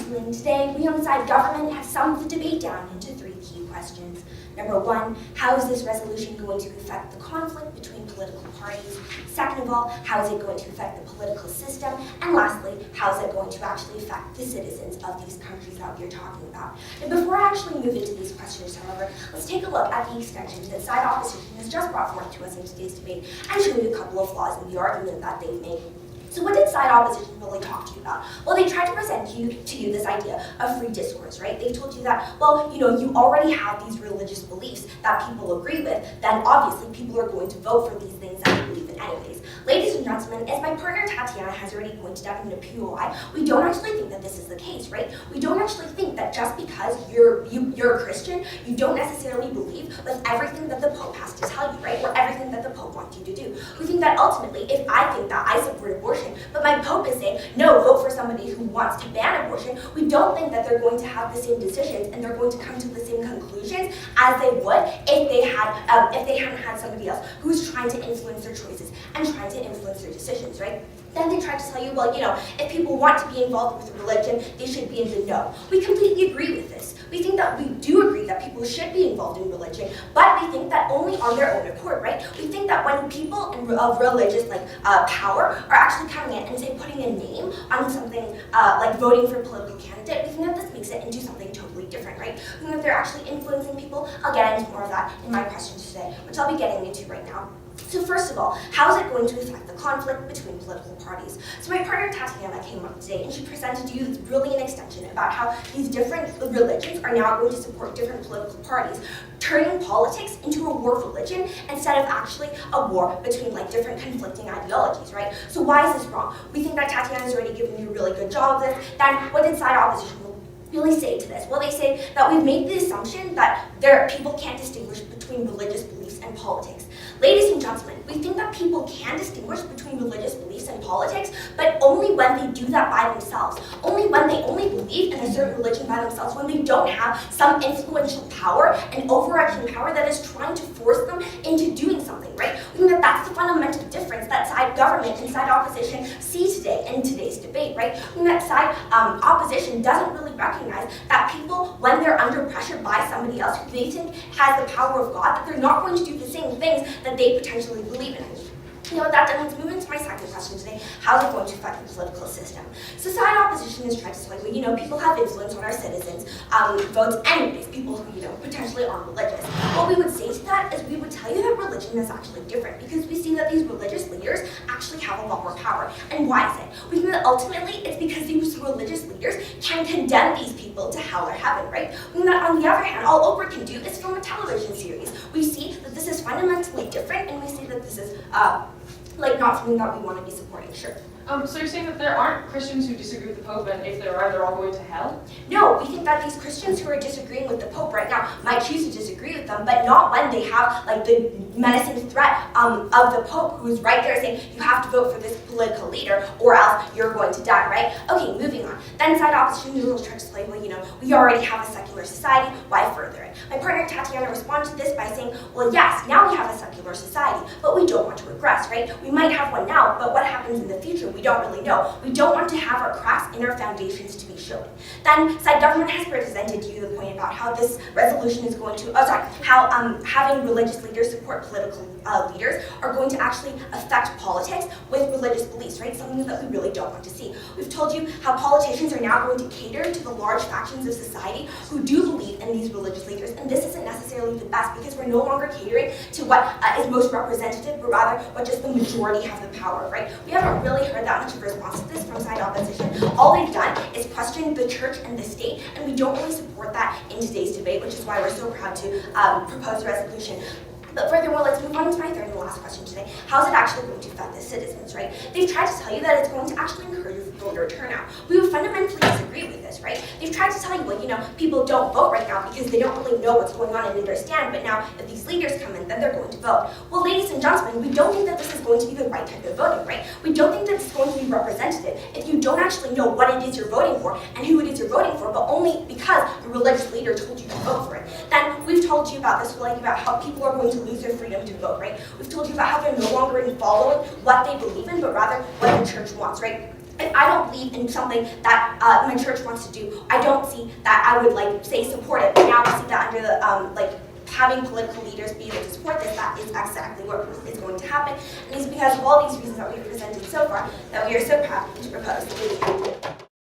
Zealand. Today, we on Side Government have summed the debate down into 3 key questions. Number 1, how is this resolution going to affect the conflict between political parties? Second of all, how is it going to affect the political system? And lastly, how is it going to actually affect the citizens of these countries that we're talking about? And before I actually move into these questions, however, let's take a look at the extensions that side opposition has just brought forth to us in today's debate and show you a couple of flaws in the argument that they've made. So what did side opposition really talk to you about? Well, they tried to present to you this idea of free discourse, right? They told you that, well, you already have these religious beliefs that people agree with, then obviously people are going to vote for these things that they believe in anyways. Ladies and gentlemen, as my partner Tatiana has already pointed out in the POI, we don't actually think that this is the case, right? We don't actually think that just because you're a Christian, you don't necessarily believe with everything that the Pope has to tell you, right? Or everything that the Pope wants you to do. We think that ultimately, if I think that I support abortion, but my Pope is saying, no, vote for somebody who wants to ban abortion, we don't think that they're going to have the same decisions and they're going to come to the same conclusions as they would if they hadn't had somebody else who's trying to influence their choices and trying to influence their decisions, right? Then they try to tell you, well, if people want to be involved with religion, they should be in the know. We completely agree with this. We think that we do agree that people should be involved in religion, but we think that only on their own accord, right? We think that when people of religious power are actually coming in and say putting a name on something like voting for a political candidate, we think that this makes it into something totally different, right? We think that they're actually influencing people. I'll get into more of that in my questions today, which I'll be getting into right now. So first of all, how is it going to affect the conflict between political parties? So my partner Tatiana came up today and she presented to you this brilliant extension about how these different religions are now going to support different political parties, turning politics into a war of religion instead of actually a war between different conflicting ideologies, right? So why is this wrong? We think that Tatiana's already given you a really good job of this. Then what did side opposition really say to this? Well, they say that we've made the assumption that people can't distinguish between religious beliefs and politics. Ladies and gentlemen, we think that people can distinguish between religious beliefs and politics, but only when they do that by themselves. Only when they only believe in a certain religion by themselves, when they don't have some influential power and overarching power that is trying to force them into doing something, right? We think that that's the fundamental difference that side government and side opposition see today in today's debate, right? We think that side opposition doesn't really recognize that people, when they're under pressure by somebody else who they think has the power of God, that they're not going to do the same things that they potentially believe in. With that done, let's move into my second question today. How is it going to affect the political system? So side opposition is trying to say, well, people have influence on our citizens, votes anyways, people who, potentially aren't religious. What we would say to that is we would tell you that religion is actually different because we see that these religious leaders actually have a lot more power. And why is it? We think that ultimately it's because these religious leaders can condemn these people to hell or heaven, right? We think that on the other hand, all Oprah can do is film a television series. We see that this is fundamentally different and we see that this is not something that we want to be supporting, sure. So you're saying that there aren't Christians who disagree with the Pope, and if there are, they're all going to hell? No, we think that these Christians who are disagreeing with the Pope right now might choose to disagree with them, but not when they have the menacing threat of the Pope, who's right there saying you have to vote for this political leader or else you're going to die, right? Okay, moving on. Then side opposition will try to say, well, we already have a secular society, why further it? My partner Tatiana responded to this by saying, well, yes, now we have a secular society, but we don't want to regress, right? We might have one now, but what happens in the future? We don't really know. We don't want to have our cracks in our foundations to be shown. Then side government has presented to you the point about how this resolution is going to, how having religious leaders support political leaders are going to actually affect politics with religious beliefs, right? Something that we really don't want to see. We've told you how politicians are now going to cater to the large factions of society who do believe in these religious leaders, and this isn't necessarily the best because we're no longer catering to what is most representative, but rather what just the majority have the power, right? We haven't really heard that much of a response to this from side opposition. All they've done is question the church and the state, and we don't really support that in today's debate, which is why we're so proud to propose a resolution. But furthermore, let's move on to my third and last question today. How is it actually going to affect the citizens, right? They've tried to tell you that it's going to actually encourage voter turnout. We would fundamentally disagree with this, right? They've tried to tell you, well, people don't vote right now because they don't really know what's going on and understand, but now if these leaders come in, then they're going to vote. Well, ladies and gentlemen, we don't think that this is going to be the right type of voting, right? We don't think that it's going to be representative if you don't actually know what it is you're voting for and who it is you're voting for, but only because the religious leader told you to vote for it. Then we've told you about this, about how people are going to lose their freedom to vote, right? We've told you about how they're no longer following what they believe in, but rather what the church wants, right? if I don't believe in something that my church wants to do, I don't see that I would like say support it. But now we see that under the like having political leaders be able to support this, that is exactly what is going to happen. And it's because of all these reasons that we've presented so far that we are so proud to propose the